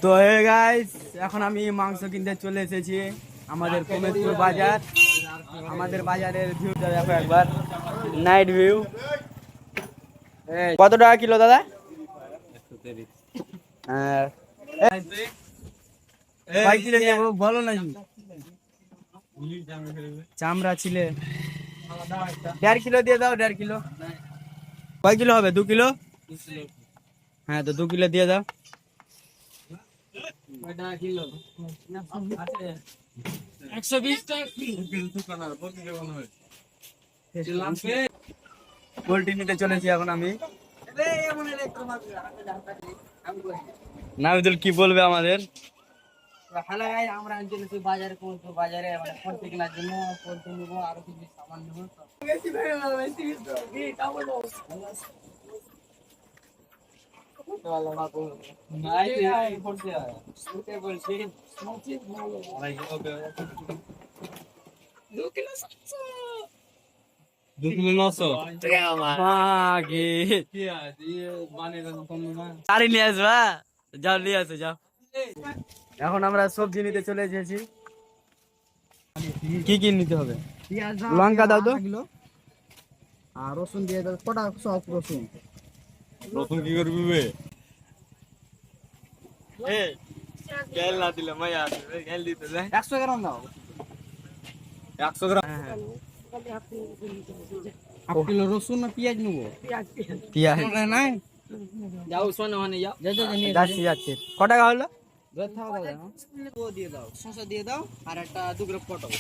তো hey guys, এখন আমি মাংস কিনতে চলে এসেছি আমাদের কমেদপুর বাজার। আমাদের বাজারের ভিউটা দেখো একবার, নাইট ভিউ। কত টাকা কিলো দাদা? 130। কয় কিলো নেবো বলো না? চামড়া ছিলে 1.5 কিলো দিয়ে দাও, 1.5 কিলো। কয় কিলো হবে? 2 কিলো? হ্যাঁ, তো 2 কিলো দিয়ে দাও। পোল্ট্রি নিতে চলেছি এখন আমি। নাবিদুল কি বলবে আমাদের? হ্যালো গাইস, আমরা চলেছি বাজারে। বাজারে মানে পোল্ট্রি কেনার জন্য পোল্ট্রি নেবো, আরো কিছু সামান নেবো। গাড়ি নিয়ে আসবা, যাও নিয়ে আসো যাও। এখন আমরা সবজি নিতে চলে এসেছি। কি কি নিতে হবে? লঙ্কা দাও তো। আর রসুন দিয়ে দাও, কটা সব রসুন। রসুন কি করবি বে? গেল না দিলে মাই আসবে, গেল দিতে যায়। 100 গ্রাম দাও। 100 গ্রাম। হাফ কিলো রসুন না পেঁয়াজ নেবো? পেঁয়াজ নাই যাও, শোনো মানে যাও, যাচ্ছি যাচ্ছি। ক টাকা হলো? ও দিয়ে দাও, শসা দিয়ে দাও, আর একটা 2 কিলো পটল।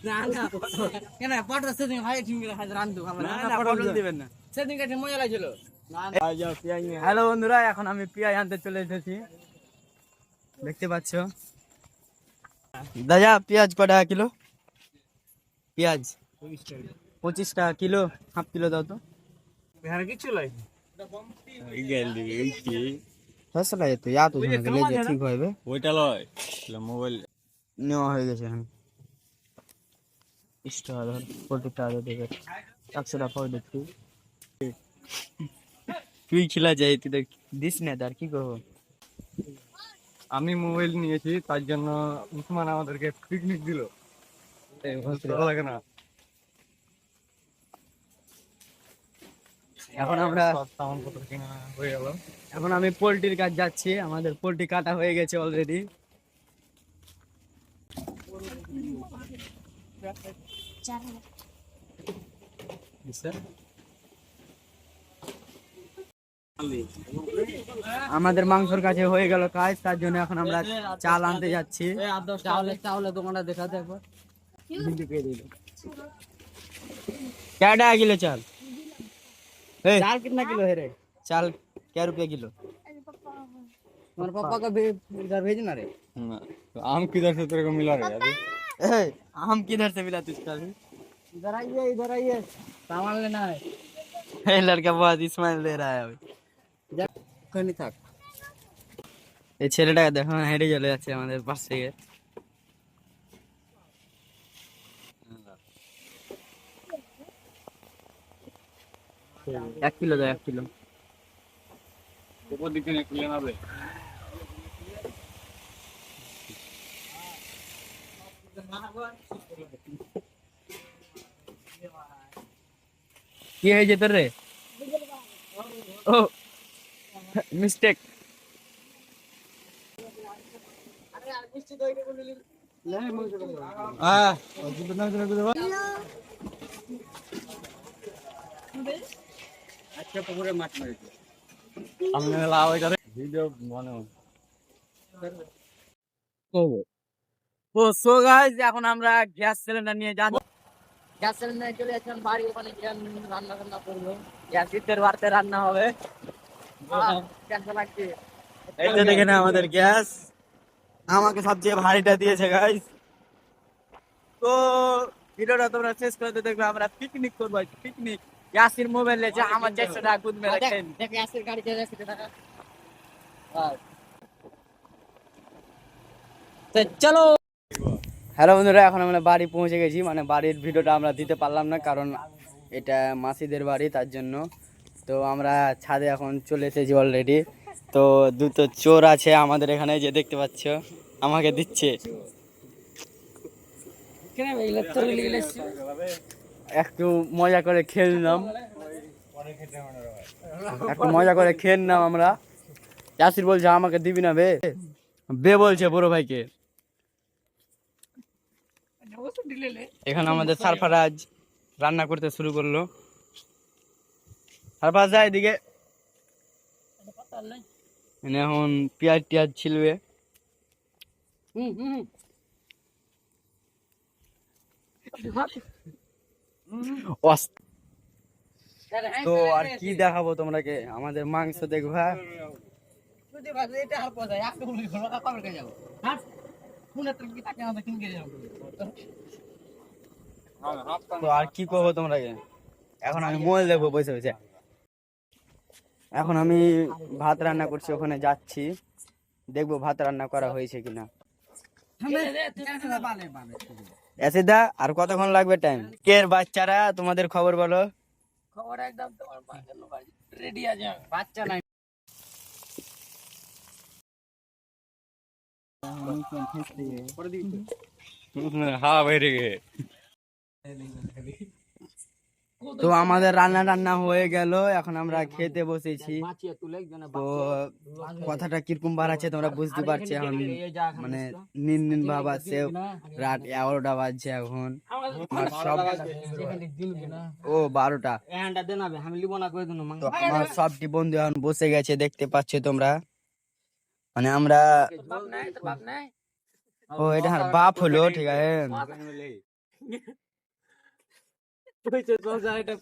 না না কেন পটল সেদিন ভাই ঠিক করে রান্ধু আমরা। না পটল দিবেন না। সেদিন কাছে মজা লাগছিল। হ্যালো বন্ধুরা, এখন আমি পেঁয়াজ আনতে চলে এসেছি, দেখতে পাচ্ছ। দাদা পেঁয়াজ ক টাকা কিলো? পেঁয়াজ 25 টাকা কিলো। হাফ কিলো দাও তো। এখানে কিছু লাই গেল দিবি এই কি? ফসলা তো ইয়া তো গেলে যে ঠিক হবে। ওইটা লয় মোবাইল নেওয়া হয়ে গেছে এখন। 20 টাকা ধর, 40 টাকা দেবে, 100 টাকা পাও দেখি। তুই খিলা যাই, তুই তো দিস না, তার কি করবো? আমি মোবাইল নিয়েছি, তার জন্য উসমান আমাদেরকে পিকনিক দিল। ভালো লাগে না? এখন আমরা সব সামান পত্র কিনা হয়ে গেল। এখন আমি পোল্ট্রির কাজ যাচ্ছি। আমাদের পোল্ট্রি কাটা হয়ে গেছে অলরেডি। আমাদের মাংসর কাছে হয়ে গেল কাজ, তার জন্য এখন আমরা চাল আনতে যাচ্ছি। চাউলের দোকানটা দেখাতে একবার। क्या टाका किलो चाल? चाल कितना किलो है रे? चाल क्या रुपया किलो? तुम्हारे पापा का इधर भेजना रे। तो आम किधर से तेरे को मिला रे अभी? आम किधर से मिला तुझका? इधर आइए, सामान लेना है। लड़का बहुत स्माइल दे रहा है अभी। कहीं থাক। এই ছেলেটাকে দেখো হেঁটে চলে যাচ্ছে আমাদের পাশ থেকে। এক কিলো দাও, 1 কিলো। ऊपर दिखे ना लेना बे। কি হয়েছে তোর রে? ও মিস্টেক। আজকে পুকুরে মাছ মারিছে। हमने लाओ इधर वीडियो बनो। ও সো গাইস, এখন আমরা গ্যাস সিলিন্ডার নিয়ে যাচ্ছি। গ্যাস সিলিন্ডার চলে যাচ্ছেন বাড়ি, ওখানে গিয়ে রান্না বান্না করবো। গ্যাস শীতের বাড়তে রান্না হবে। গ্যাস লাগছে। এই তো দেখে না আমাদের গ্যাস। আমাকে সবচেয়ে ভারীটা দিয়েছে গাইস। তো ভিডিওটা তোমরা শেষ করতে দেখবে, আমরা পিকনিক করবো। পিকনিক ইয়াসির মোবাইল লেছে, আমার 400 টাকা গুদ মেরে খেন। দেখ গ্যাসের গাড়ি চলে যাচ্ছে টাকা। তো চলো। হ্যালো বন্ধুরা, এখন আমরা বাড়ি পৌঁছে গেছি। মানে বাড়ির ভিডিওটা আমরা দিতে পারলাম না, কারণ এটা মাসিদের বাড়ি, তার জন্য। তো আমরা ছাদে এখন চলে এসেছি অলরেডি। তো দুটো চোর আছে আমাদের এখানে, যে দেখতে পাচ্ছ আমাকে দিচ্ছে। একটু মজা করে খেয়ে নিলাম, একটু মজা করে খেয়ে নিলাম আমরা। ইয়াসির বলছে আমাকে দিবি না বে, বে বলছে বড় ভাইকে। এখানে আমাদের সারফারাজ রান্না করতে শুরু করলো। সারফারাজ যায় এদিকে, এখন পেঁয়াজ টিয়াজ ছিলবে। তো আর কি দেখাবো তোমাকে, আমাদের মাংস দেখবা। তো আর কি করবো তোমাকে, এখন আমি মোবাইল দেখবো বসে বসে। এখন আমি ভাত রান্না করছি, ওখানে যাচ্ছি, দেখবো ভাত রান্না করা হয়েছে কিনা। এসিদা আর কতক্ষণ লাগবে টাইম? কের বাচ্চারা তোমাদের খবর বলো। খবর একদম তোমার রেডি আছে, বাচ্চা নাই। হ্যাঁ বাইরে গে। তো আমাদের রান্না টান্না হয়ে গেল, এখন আমরা খেতে বসেছি। তো কথাটা কিরকম বাড়াচ্ছে তোমরা বুঝতে পারছো। এখন মানে নিন নিন ভাব আছে, রাত 11টা বাজছে এখন। আমার সব ও 12টা। তো আমার সবটি বন্ধু এখন বসে গেছে, দেখতে পাচ্ছ তোমরা। মানে আমরা ও এটা আমার বাপ হলো, ঠিক আছে।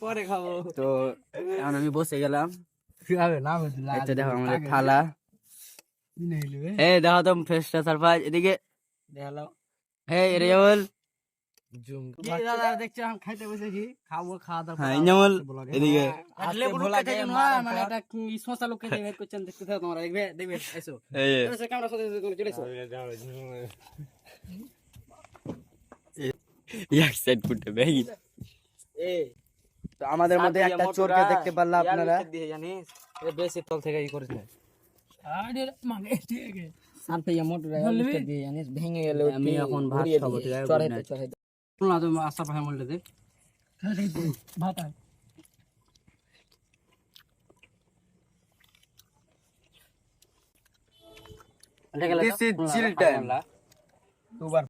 পরে খাবো। তো এখন আমি বসে গেলাম। এটা দেখো আমাদের থালা। এই দেখো তো ফেসটা সারপ্রাইজ, এদিকে এই রেজল, দেখছো আমি খাইতে বসেছি, খাবো, খাওয়া দাওয়া। হ্যাঁ ইনামুল এদিকে। মানে একটা শশা লোক খেতে বের করছেন, দেখতে থাকো তোমরা, দেখবে দেখবে এসো। এই ক্যামেরা সাথে চলে এসো। এক সাইড ফুটে বেগি। তো আমাদের মধ্যে একটা চোরকে দেখতে পারলা আপনারা। জানিস বেশি তল থেকে ই করেছে, জানিস ভেঙে গেলে। আমি এখন ভাত খাবো, ঠিক আছে। চড়াইতে চড়াইতে না তুমি আশা পাখা মলটা দে ভাত আয়। This is chill time.